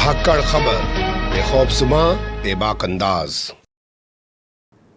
धाकड़ खबर बेखौफजुमा बेबाक अंदाज।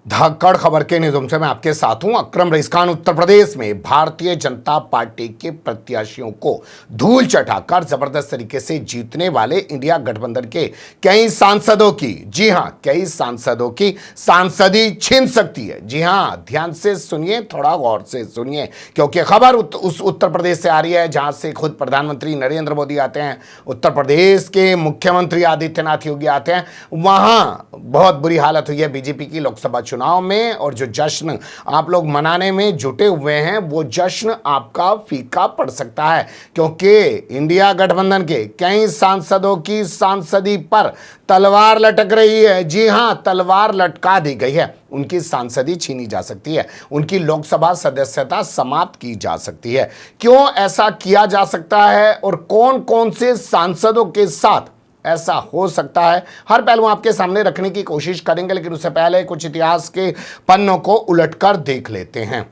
धाकड़ खबर के न्यूज़ से मैं आपके साथ हूं अकरम रईस खान। उत्तर प्रदेश में भारतीय जनता पार्टी के प्रत्याशियों को धूल चटाकर जबरदस्त तरीके से जीतने वाले इंडिया गठबंधन के कई सांसदों की, जी हां, कई सांसदों की सांसदी छीन सकती है। जी हां, ध्यान से सुनिए, थोड़ा गौर से सुनिए, क्योंकि खबर उस उत्तर प्रदेश से आ रही है जहां से खुद प्रधानमंत्री नरेंद्र मोदी आते हैं, उत्तर प्रदेश के मुख्यमंत्री आदित्यनाथ योगी आते हैं। वहां बहुत बुरी हालत हुई है बीजेपी की लोकसभा चुनाव में, और जो जश्न आप लोग मनाने में जुटे हुए हैं वो जश्न आपका फीका पड़ सकता है, क्योंकि इंडिया गठबंधन के कई सांसदों की सांसदी पर तलवार लटक रही है। जी हां, तलवार लटका दी गई है, उनकी सांसदी छीनी जा सकती है, उनकी लोकसभा सदस्यता समाप्त की जा सकती है। क्यों ऐसा किया जा सकता है और कौन कौन से सांसदों के साथ ऐसा हो सकता है, हर पहलू आपके सामने रखने की कोशिश करेंगे। लेकिन उससे पहले कुछ इतिहास के पन्नों को उलटकर देख लेते हैं।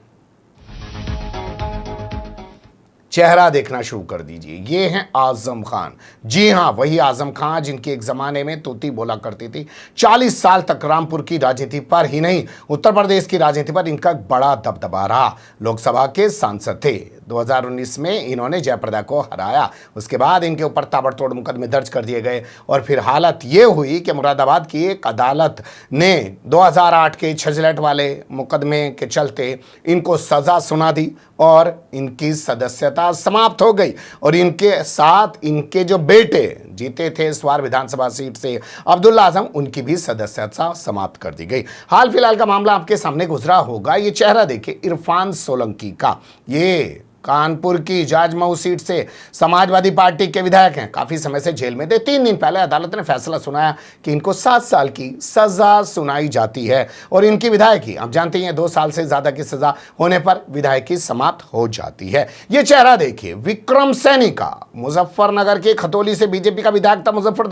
चेहरा देखना शुरू कर दीजिए, ये हैं आजम खान। जी हां, वही आजम खान जिनकी एक जमाने में तोती बोला करती थी। 40 साल तक रामपुर की राजनीति पर ही नहीं, उत्तर प्रदेश की राजनीति पर इनका बड़ा दबदबा रहा। लोकसभा के सांसद थे, 2019 में इन्होंने जयप्रदा को हराया। उसके बाद इनके ऊपर ताबड़तोड़ मुकदमे दर्ज कर दिए गए, और फिर हालत ये हुई कि मुरादाबाद की एक अदालत ने 2008 के छजलट वाले मुकदमे के चलते इनको सजा सुना दी और इनकी सदस्यता समाप्त हो गई। और इनके साथ इनके जो बेटे जीते थे इस बार विधानसभा सीट से, अब्दुल्ला आजम, उनकी भी सदस्यता समाप्त कर दी गई। हाल फिलहाल का मामला आपके सामने गुजरा होगा। ये चेहरा देखिए, इरफान सोलंकी का। ये कानपुर की जाजमऊ सीट से समाजवादी पार्टी के विधायक हैं, काफी समय से जेल में थे। 3 दिन पहले अदालत ने फैसला सुनाया कि इनको 7 साल की सजा सुनाई जाती है, और इनकी विधायकी, आप जानते हैं 2 साल से ज्यादा की सजा होने पर विधायकी समाप्त हो जाती है। ये चेहरा देखिए, विक्रम सैनी का, मुजफ्फरनगर के खतौली से बीजेपी का विधायक था, मुजफ्फर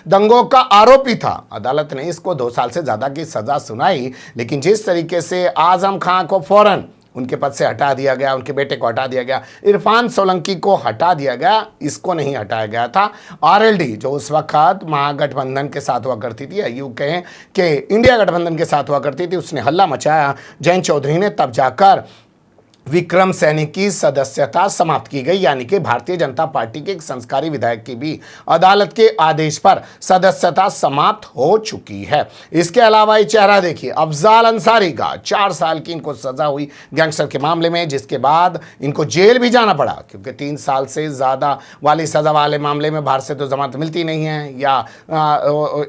दंगों का आरोपी था। अदालत ने इसको 2 साल से ज्यादा की सजा सुनाई, लेकिन जिस तरीके से आजम खान को फौरन उनके पद से हटा दिया गया, उनके बेटे को हटा दिया गया, इरफान सोलंकी को हटा दिया गया, इसको नहीं हटाया गया था। आरएलडी जो उस वक्त महागठबंधन के साथ हुआ करती थी, यूं कहें कि इंडिया गठबंधन के साथ हुआ करती थी, उसने हल्ला मचाया। जयंत चौधरी ने तब जाकर विक्रम सैनी की सदस्यता समाप्त की गई, यानी कि भारतीय जनता पार्टी के एक संस्कारी विधायक की भी अदालत के आदेश पर सदस्यता समाप्त हो चुकी है। इसके अलावा ये चेहरा देखिए, अफजाल अंसारी का 4 साल की इनको सजा हुई गैंगस्टर के मामले में, जिसके बाद इनको जेल भी जाना पड़ा, क्योंकि 3 साल से ज़्यादा वाली सजा वाले मामले में बाहर से तो जमानत मिलती नहीं है या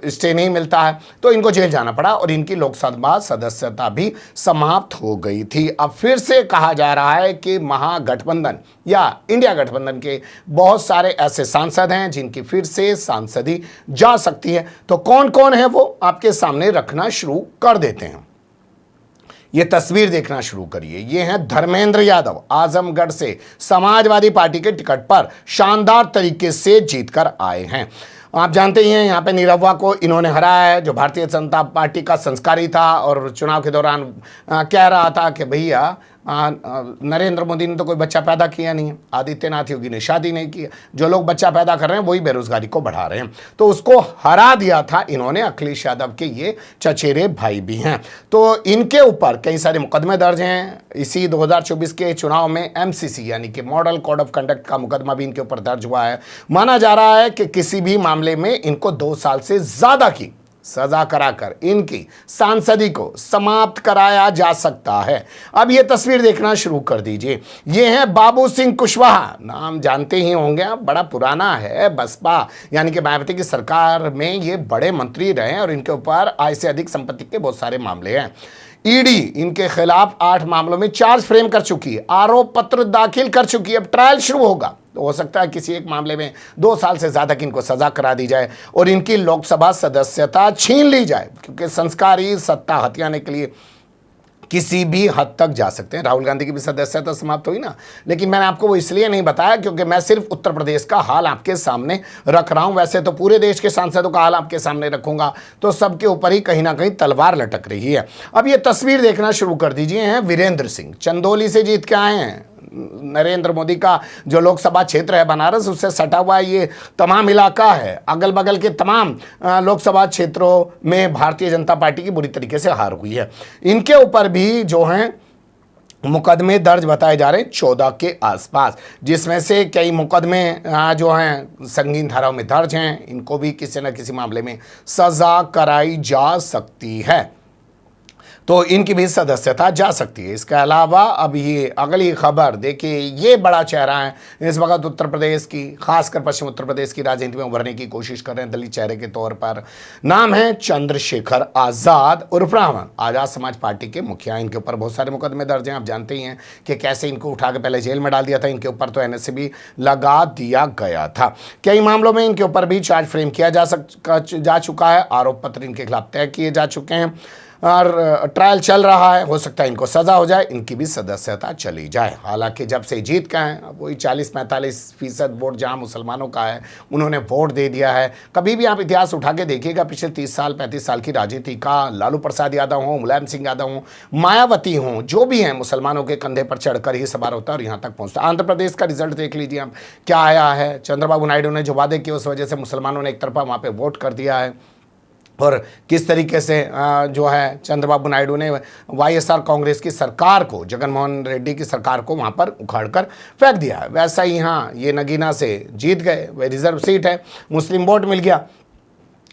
स्टे नहीं मिलता है, तो इनको जेल जाना पड़ा, और इनकी लोकसभा सदस्यता भी समाप्त हो गई थी। अब फिर से कहा जा रहा है कि महागठबंधन या इंडिया गठबंधन के बहुत सारे ऐसे सांसद हैं जिनकी फिर से सांसदी जा सकती है। तो कौन कौन है वो आपके सामने रखना शुरू कर देते हैं। ये तस्वीर देखना शुरू करिए, ये हैं धर्मेंद्र यादव, आजमगढ़ से समाजवादी पार्टी के टिकट पर शानदार तरीके से जीतकर आए हैं। आप जानते ही हैं यहाँ पे निरहुआ को इन्होंने हराया है, जो भारतीय जनता पार्टी का संस्कारी था और चुनाव के दौरान कह रहा था कि भैया नरेंद्र मोदी ने तो कोई बच्चा पैदा किया नहीं है, आदित्यनाथ योगी ने शादी नहीं की, जो लोग बच्चा पैदा कर रहे हैं वही बेरोजगारी को बढ़ा रहे हैं, तो उसको हरा दिया था इन्होंने। अखिलेश यादव के ये चचेरे भाई भी हैं, तो इनके ऊपर कई सारे मुकदमे दर्ज हैं। इसी 2024 के चुनाव में एमसीसी यानी कि मॉडल कोड ऑफ कंडक्ट का मुकदमा भी इनके ऊपर दर्ज हुआ है। माना जा रहा है कि किसी भी मामले में इनको 2 साल से ज्यादा की सजा कराकर इनकी सांसदी को समाप्त कराया जा सकता है। अब ये तस्वीर देखना शुरू कर दीजिए, ये है बाबू सिंह कुशवाहा, नाम जानते ही होंगे, बड़ा पुराना है, बसपा यानी कि मायावती की सरकार में ये बड़े मंत्री रहे हैं, और इनके ऊपर आय से अधिक संपत्ति के बहुत सारे मामले हैं। ईडी इनके खिलाफ 8 मामलों में चार्ज फ्रेम कर चुकी है, आरोप पत्र दाखिल कर चुकी है। अब ट्रायल शुरू होगा, तो हो सकता है किसी एक मामले में 2 साल से ज़्यादा की इनको सजा करा दी जाए और इनकी लोकसभा सदस्यता छीन ली जाए, क्योंकि संस्कारी सत्ता हथियाने के लिए किसी भी हद तक जा सकते हैं। राहुल गांधी की भी सदस्यता समाप्त हुई ना, लेकिन मैंने आपको वो इसलिए नहीं बताया क्योंकि मैं सिर्फ उत्तर प्रदेश का हाल आपके सामने रख रहा हूं। वैसे तो पूरे देश के सांसदों का हाल आपके सामने रखूंगा तो सबके ऊपर ही कहीं ना कहीं तलवार लटक रही है। अब ये तस्वीर देखना शुरू कर दीजिए, हैं वीरेंद्र सिंह, चंदौली से जीत के आए हैं, नरेंद्र मोदी का जो लोकसभा क्षेत्र है बनारस, उससे सटा हुआ ये तमाम इलाका है। अगल बगल के तमाम लोकसभा क्षेत्रों में भारतीय जनता पार्टी की बुरी तरीके से हार हुई है। इनके ऊपर भी जो हैं मुकदमे दर्ज बताए जा रहे हैं 14 के आसपास, जिसमें से कई मुकदमे जो हैं संगीन धाराओं में दर्ज हैं। इनको भी किसी न किसी मामले में सजा कराई जा सकती है, तो इनकी भी सदस्यता जा सकती है। इसके अलावा अब ये अगली खबर देखिए, ये बड़ा चेहरा है इस वक्त उत्तर प्रदेश की, खासकर पश्चिम उत्तर प्रदेश की राजनीति में उभरने की कोशिश कर रहे हैं दलित चेहरे के तौर पर। नाम है चंद्रशेखर आज़ाद उर्फ रावण, आज़ाद समाज पार्टी के मुखिया। इनके ऊपर बहुत सारे मुकदमे दर्ज हैं। आप जानते ही हैं कि कैसे इनको उठा के पहले जेल में डाल दिया था, इनके ऊपर तो एनएसए भी लगा दिया गया था। कई मामलों में इनके ऊपर भी चार्ज फ्रेम किया जा चुका है, आरोप पत्र इनके खिलाफ तय किए जा चुके हैं और ट्रायल चल रहा है। हो सकता है इनको सज़ा हो जाए, इनकी भी सदस्यता चली जाए। हालांकि जब से जीत का है, वही 40-45% वोट जहां मुसलमानों का है, उन्होंने वोट दे दिया है। कभी भी आप इतिहास उठा के देखिएगा, पिछले 30 साल 35 साल की राजनीति का, लालू प्रसाद यादव हों, मुलायम सिंह यादव हों, मायावती हों, जो भी हैं, मुसलमानों के कंधे पर चढ़कर ही सवार होता है और यहाँ तक पहुँचता। आंध्र प्रदेश का रिजल्ट देख लीजिए आप, क्या आया है। चंद्रबाबू नायडू ने जो वादे किए, उस वजह से मुसलमानों ने एक तरफा वहाँ पर वोट कर दिया है। और किस तरीके से जो है चंद्रबाबू नायडू ने वाईएसआर कांग्रेस की सरकार को, जगनमोहन रेड्डी की सरकार को वहाँ पर उखाड़ कर फेंक दिया है। वैसा ही यहाँ ये नगीना से जीत गए, वह रिजर्व सीट है, मुस्लिम वोट मिल गया।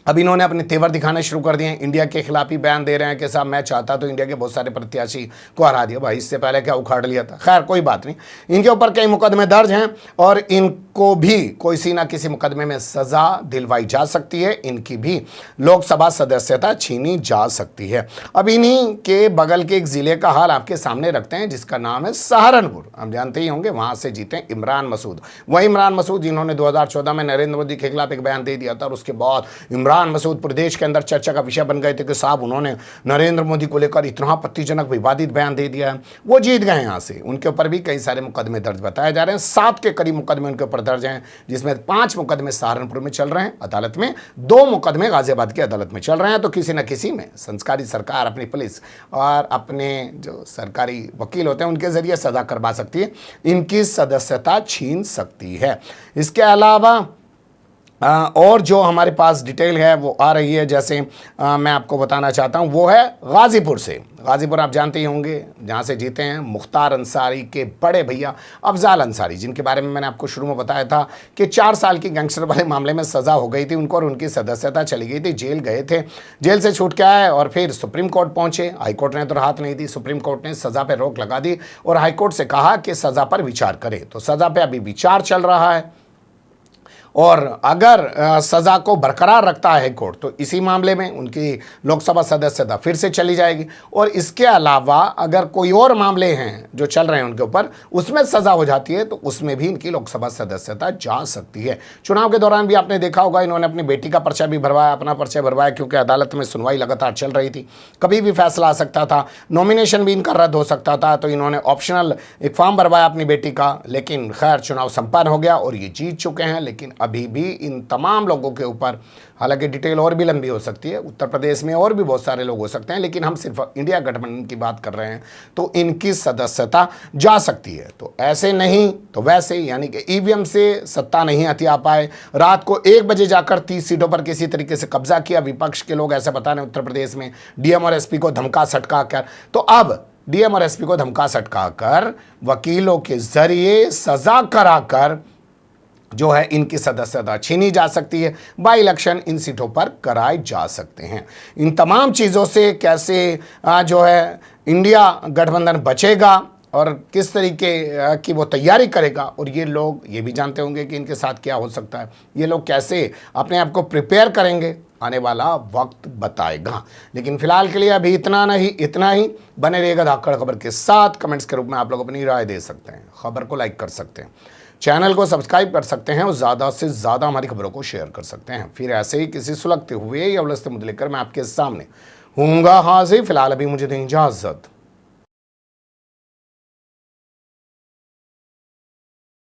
अब इन्होंने अपने तेवर दिखाने शुरू कर दिए हैं, इंडिया के खिलाफ ही बयान दे रहे हैं कि साहब मैं चाहता तो इंडिया के बहुत सारे प्रत्याशी को हरा दिया। भाई इससे पहले क्या उखाड़ लिया था। खैर कोई बात नहीं, इनके ऊपर कई मुकदमे दर्ज हैं और इनको भी किसी ना किसी मुकदमे में सजा दिलवाई जा सकती है। इनकी भी लोकसभा सदस्यता छीनी जा सकती है। अब इन्हीं के बगल के एक जिले का हाल आपके सामने रखते हैं, जिसका नाम है सहारनपुर। हम जानते ही होंगे, वहां से जीते इमरान मसूद। वही इमरान मसूद जिन्होंने 2014 में नरेंद्र मोदी के खिलाफ एक बयान दे दिया था और उसके बाद इमरान मसूद प्रदेश के अंदर चर्चा का विषय बन गए थे कि साहब उन्होंने नरेंद्र मोदी को लेकर इतना आपत्तिजनक विवादित बयान दे दिया है। वो जीत गए यहाँ से। उनके ऊपर भी कई सारे मुकदमे दर्ज बताए जा रहे हैं। 7 के करीब मुकदमे उनके ऊपर दर्ज हैं, जिसमें 5 मुकदमे सहारनपुर में चल रहे हैं अदालत में, 2 मुकदमे गाजियाबाद की अदालत में चल रहे हैं। तो किसी न किसी में संस्कारी सरकार अपनी पुलिस और अपने जो सरकारी वकील होते हैं उनके जरिए सजा करवा सकती है, इनकी सदस्यता छीन सकती है। इसके अलावा और जो हमारे पास डिटेल है वो आ रही है, जैसे मैं आपको बताना चाहता हूँ, वो है गाज़ीपुर से। गाज़ीपुर आप जानते ही होंगे, जहाँ से जीते हैं मुख्तार अंसारी के बड़े भैया अफजाल अंसारी, जिनके बारे में मैंने आपको शुरू में बताया था कि 4 साल की गैंगस्टर वाले मामले में सज़ा हो गई थी उनको और उनकी सदस्यता चली गई थी। जेल गए थे, जेल से छूट के आए और फिर सुप्रीम कोर्ट पहुँचे। हाईकोर्ट ने तो राहत नहीं दी, सुप्रीम कोर्ट ने सज़ा पर रोक लगा दी और हाईकोर्ट से कहा कि सज़ा पर विचार करे। तो सज़ा पर अभी विचार चल रहा है और अगर सज़ा को बरकरार रखता है कोर्ट तो इसी मामले में उनकी लोकसभा सदस्यता फिर से चली जाएगी। और इसके अलावा अगर कोई और मामले हैं जो चल रहे हैं उनके ऊपर, उसमें सज़ा हो जाती है तो उसमें भी इनकी लोकसभा सदस्यता जा सकती है। चुनाव के दौरान भी आपने देखा होगा, इन्होंने अपनी बेटी का पर्चा भी भरवाया, अपना पर्चा भरवाया, क्योंकि अदालत में सुनवाई लगातार चल रही थी, कभी भी फैसला आ सकता था, नॉमिनेशन भी इनका रद्द हो सकता था। तो इन्होंने ऑप्शनल एक फॉर्म भरवाया अपनी बेटी का, लेकिन खैर चुनाव संपन्न हो गया और ये जीत चुके हैं। लेकिन अभी भी इन तमाम लोगों के ऊपर, हालांकि डिटेल और भी लंबी हो सकती है, उत्तर प्रदेश में और भी बहुत सारे लोग हो सकते हैं, लेकिन हम सिर्फ इंडिया गठबंधन की बात कर रहे हैं, तो इनकी सदस्यता जा सकती है। तो ऐसे नहीं तो वैसे, यानी कि ईवीएम से सत्ता नहीं हथिया पाए, रात को 1 बजे जाकर 30 सीटों पर किसी तरीके से कब्जा किया विपक्ष के लोग, ऐसे बता रहे हैं उत्तर प्रदेश में, डीएम और एसपी को धमका सटका कर। तो अब डीएम और एसपी को धमका सटका कर, वकीलों के जरिए सजा कराकर जो है इनकी सदस्यता छीनी जा सकती है। बाई इलेक्शन इन सीटों पर कराए जा सकते हैं। इन तमाम चीज़ों से कैसे जो है इंडिया गठबंधन बचेगा और किस तरीके की वो तैयारी करेगा, और ये लोग ये भी जानते होंगे कि इनके साथ क्या हो सकता है, ये लोग कैसे अपने आप को प्रिपेयर करेंगे, आने वाला वक्त बताएगा। लेकिन फिलहाल के लिए अभी इतना ही बने रहेगा धाकड़ खबर के साथ। कमेंट्स के रूप में आप लोग अपनी राय दे सकते हैं, खबर को लाइक कर सकते हैं, चैनल को सब्सक्राइब कर सकते हैं और ज़्यादा से ज़्यादा हमारी खबरों को शेयर कर सकते हैं। फिर ऐसे ही किसी सुलगते हुए या उलझते मुद्दे लेकर मैं आपके सामने हूँगा हाजिर। फिलहाल अभी मुझे दें इजाज़त।